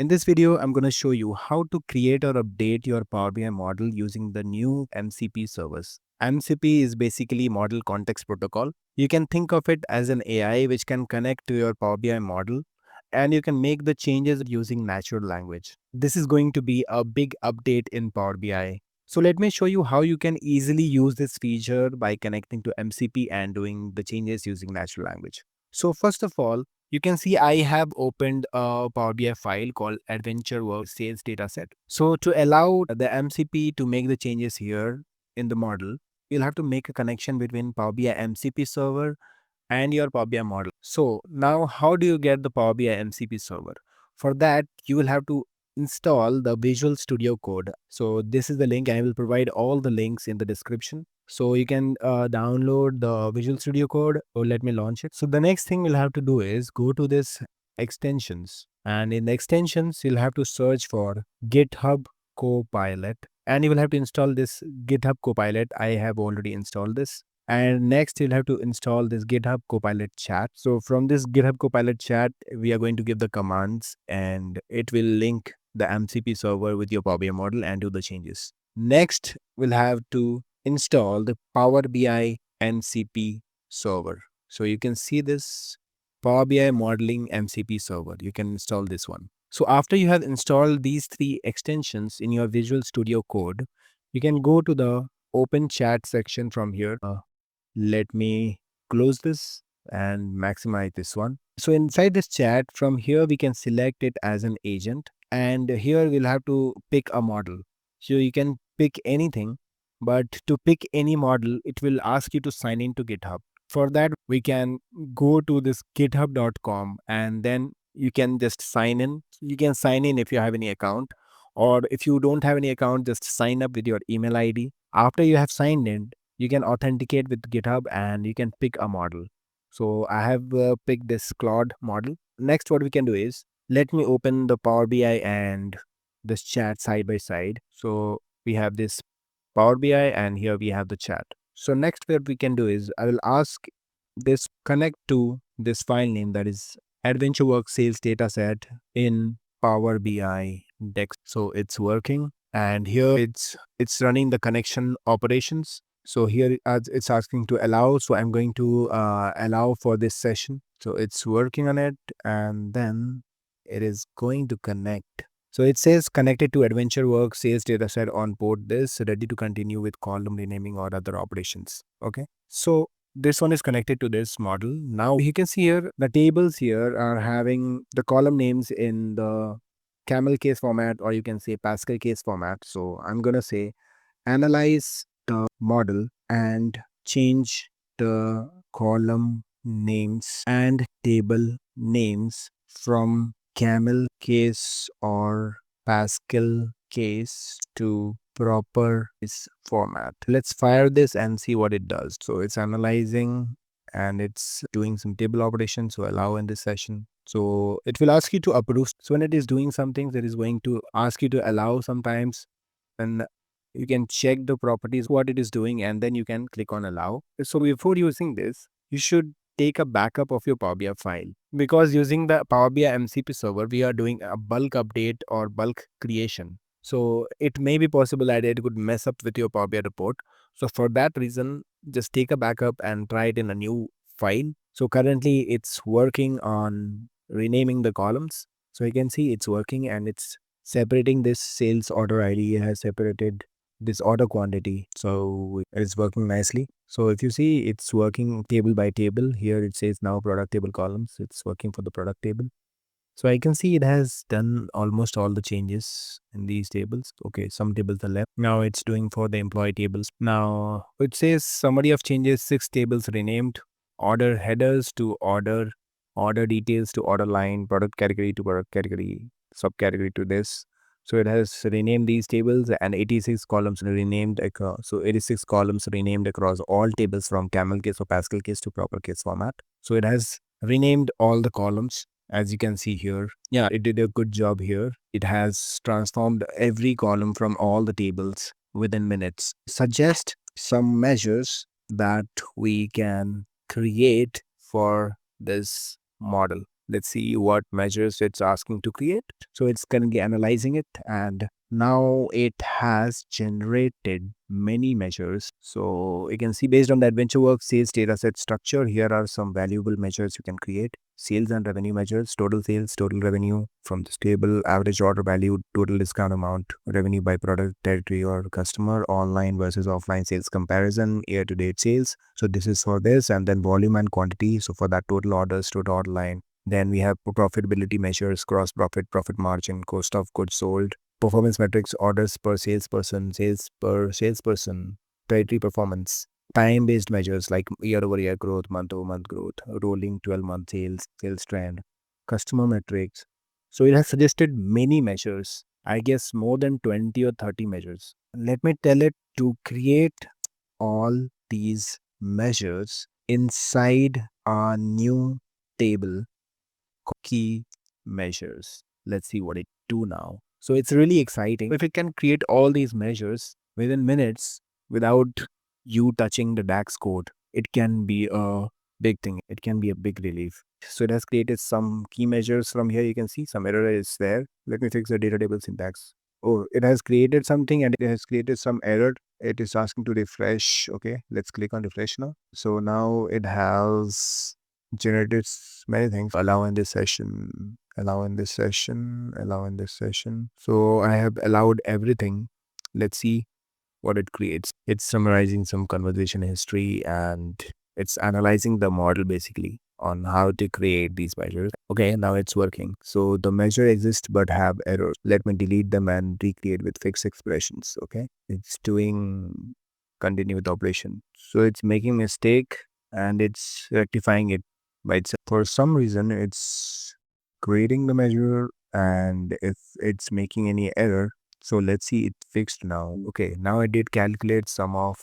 In this video, I'm going to show you how to create or update your Power BI model using the new MCP servers. MCP is basically Model Context Protocol. You can think of it as an AI which can connect to your Power BI model and you can make the changes using natural language. This is going to be a big update in Power BI. So let me show you how you can easily use this feature by connecting to MCP and doing the changes using natural language. So first of all, you can see I have opened a Power BI file called Adventure Work Sales Dataset. So to allow the MCP to make the changes here in the model, you'll have to make a connection between Power BI MCP server and your Power BI model. So now how do you get the Power BI MCP server? For that, you will have to install the Visual Studio Code. So this is the link. I will provide all the links in the description. So you can download the Visual Studio Code or let me launch it. So the next thing you'll have to do is go to this extensions, and in the extensions, you'll have to search for GitHub Copilot, and you will have to install this GitHub Copilot. I have already installed this. And next, you'll have to install this GitHub Copilot chat. So from this GitHub Copilot chat, we are going to give the commands and it will link the MCP server with your Power BI model and do the changes. Next, we'll have to install the Power BI MCP server. So you can see this Power BI modeling MCP server. You can install this one. So after you have installed these three extensions in your Visual Studio Code, you can go to the open chat section from here. Let me close this and maximize this one. So inside this chat, from here we can select it as an agent, and here we'll have to pick a model. So you can pick anything, but to pick any model, it will ask you to sign into GitHub. For that, we can go to this github.com and then you can just sign in. You can sign in if you have any account, or if you don't have any account, just sign up with your email ID. After you have signed in, you can authenticate with GitHub and you can pick a model. So I have picked this Claude model. Next, what we can do is let me open the Power BI and this chat side by side. So we have this Power BI and here we have the chat. So next, what we can do is I will ask this connect to this file name, that is Adventure Work Sales Dataset in Power BI Dex. So it's working, and here it's running the connection operations. So here it's asking to allow. So I'm going to allow for this session. So it's working on it, and then it is going to connect. So it says connected to Adventure Work Sales Dataset on port this, ready to continue with column renaming or other operations. Okay. So this one is connected to this model. Now you can see here the tables here are having the column names in the camel case format, or you can say Pascal case format. So I'm going to say analyze the model and change the column names and table names from camel case or Pascal case to proper format. Let's fire this and see what it does. So it's analyzing and it's doing some table operations. So allow in this session. So it will ask you to approve. So when it is doing something, it is going to ask you to allow sometimes, and you can check the properties, what it is doing, and then you can click on allow. So before using this, you should take a backup of your Power BI file, because using the Power BI MCP server, we are doing a bulk update or bulk creation. So it may be possible that it could mess up with your Power BI report. So for that reason, just take a backup and try it in a new file. So currently it's working on renaming the columns. So you can see it's working and it's separating this sales order ID has separated this order quantity. So it's working nicely. So if you see, it's working table by table. Here it says now product table columns. It's working for the product table. So I can see it has done almost all the changes in these tables. Okay, some tables are left. Now it's doing for the employee tables. Now it says summary of changes, 6 tables renamed, order headers to order details to order line, product category to product category, subcategory to this. So it has renamed these tables and 86 columns renamed across. So 86 columns renamed across all tables from camel case or Pascal case to proper case format. So it has renamed all the columns, as you can see here. Yeah, it did a good job here. It has transformed every column from all the tables within minutes. Suggest some measures that we can create for this model. Let's see what measures it's asking to create. So it's currently analyzing it, and now it has generated many measures. So you can see based on the AdventureWorks sales dataset structure, here are some valuable measures you can create. Sales and revenue measures, total sales, total revenue from this table, average order value, total discount amount, revenue by product, territory or customer, online versus offline sales comparison, year-to-date sales. So this is for this, and then volume and quantity. So for that, total orders, total order line. Then we have profitability measures, gross profit, profit margin, cost of goods sold, performance metrics, orders per salesperson, sales per salesperson, territory performance, time-based measures like year-over-year growth, month-over-month growth, rolling 12-month sales, sales trend, customer metrics. So it has suggested many measures, I guess more than 20 or 30 measures. Let me tell it to create all these measures inside a new table, key measures. Let's see what it do now. So it's really exciting. If it can create all these measures within minutes without you touching the DAX code, it can be a big thing. It can be a big relief. So it has created some key measures from here. You can see some error is there. Let me fix the data table syntax. Oh, it has created something and it has created some error. It is asking to refresh. Okay, let's click on refresh now. So now it has generated many things. Allow in this session, allow in this session, allow in this session. So I have allowed everything. Let's see what it creates. It's summarizing some conversation history and it's analyzing the model basically on how to create these measures. Okay, now it's working. So the measure exists but have errors. Let me delete them and recreate with fixed expressions. Okay, it's doing continue with operation. So it's making mistake and it's rectifying it by itself. For some reason, it's creating the measure, and if it's making any error, so let's see it fixed now. Okay, now I did calculate some of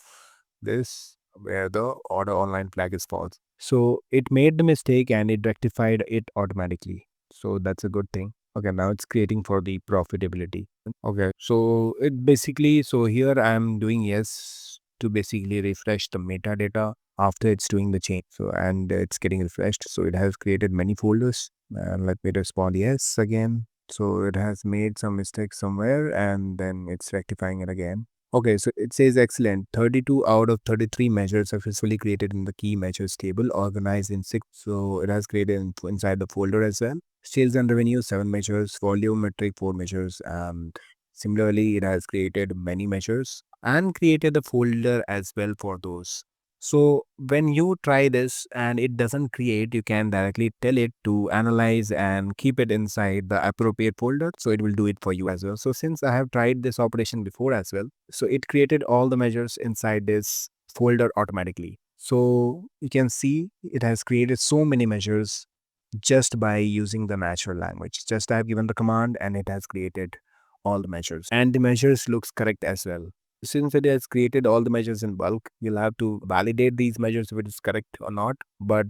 this where the order online flag is false. So it made the mistake and it rectified it automatically. So that's a good thing. Okay, now it's creating for the profitability. Okay, so it basically, so here I'm doing yes to basically refresh the metadata after it's doing the change. So, and it's getting refreshed. So it has created many folders, and let me respond yes again. So it has made some mistakes somewhere and then it's rectifying it again. Okay, so it says excellent. 32 out of 33 measures successfully created in the key measures table, organized in 6. So it has created inside the folder as well. Sales and revenue, 7 measures. Volume metric, 4 measures. And similarly, it has created many measures and created a folder as well for those. So when you try this and it doesn't create, you can directly tell it to analyze and keep it inside the appropriate folder. So it will do it for you as well. So since I have tried this operation before as well, so it created all the measures inside this folder automatically. So you can see it has created so many measures just by using the natural language. Just I have given the command and it has created all the measures, and the measures looks correct as well. Since it has created all the measures in bulk, you'll have to validate these measures if it is correct or not, but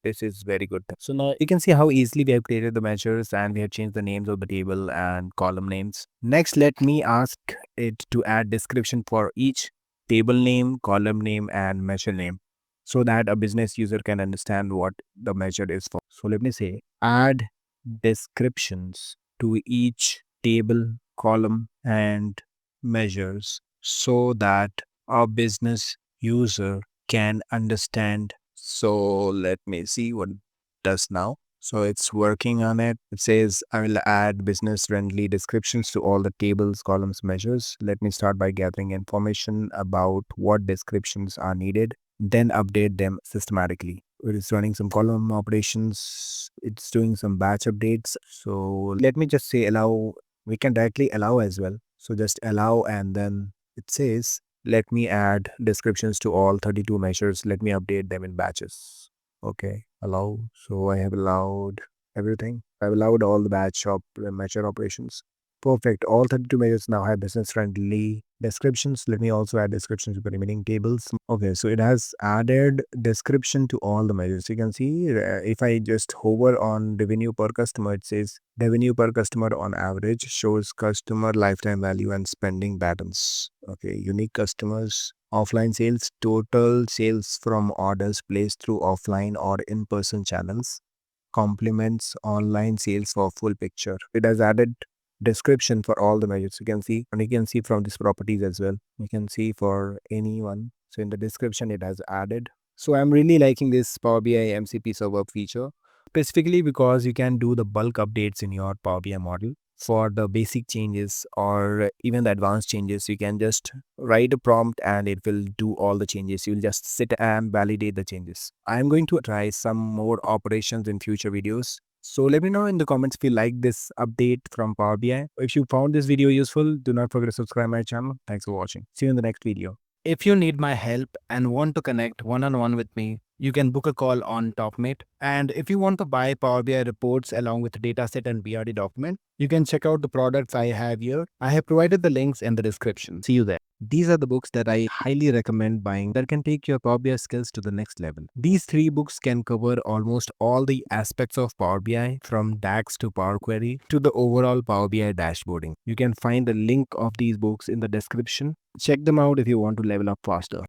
this is very good. So now you can see how easily we have created the measures and we have changed the names of the table and column names. Next, let me ask it to add description for each table name, column name and measure name so that a business user can understand what the measure is for. So let me say add descriptions to each table, column and measures so that our business user can understand. So let me see what it does now. So it's working on it. It says I will add business friendly descriptions to all the tables, columns, measures. Let me start by gathering information about what descriptions are needed, then update them systematically. It is running some column operations. It's doing some batch updates. So let me just say allow. We can directly allow as well. So just allow, and then it says, let me add descriptions to all 32 measures. Let me update them in batches. Okay, allow. So I have allowed everything. I've allowed all the batch measure operations. Perfect. All 32 measures now have business friendly descriptions. Let me also add descriptions to the remaining tables. Okay, so it has added description to all the measures. You can see if I just hover on revenue per customer, it says revenue per customer on average, shows customer lifetime value and spending patterns. Okay, unique customers, offline sales, total sales from orders placed through offline or in-person channels, complements online sales for full picture. It has added description for all the measures you can see, and you can see from these properties as well. You can see for anyone. So in the description, it has added. So I'm really liking this Power BI MCP server feature, specifically because you can do the bulk updates in your Power BI model. For the basic changes or even the advanced changes, you can just write a prompt and it will do all the changes. You'll just sit and validate the changes. I'm going to try some more operations in future videos. So let me know in the comments if you like this update from Power BI. If you found this video useful, do not forget to subscribe my channel. Thanks for watching. See you in the next video. If you need my help and want to connect one-on-one with me, you can book a call on TopMate. And if you want to buy Power BI reports along with dataset and BRD document, you can check out the products I have here. I have provided the links in the description. See you there. These are the books that I highly recommend buying that can take your Power BI skills to the next level. These 3 books can cover almost all the aspects of Power BI, from DAX to Power Query to the overall Power BI dashboarding. You can find the link of these books in the description. Check them out if you want to level up faster.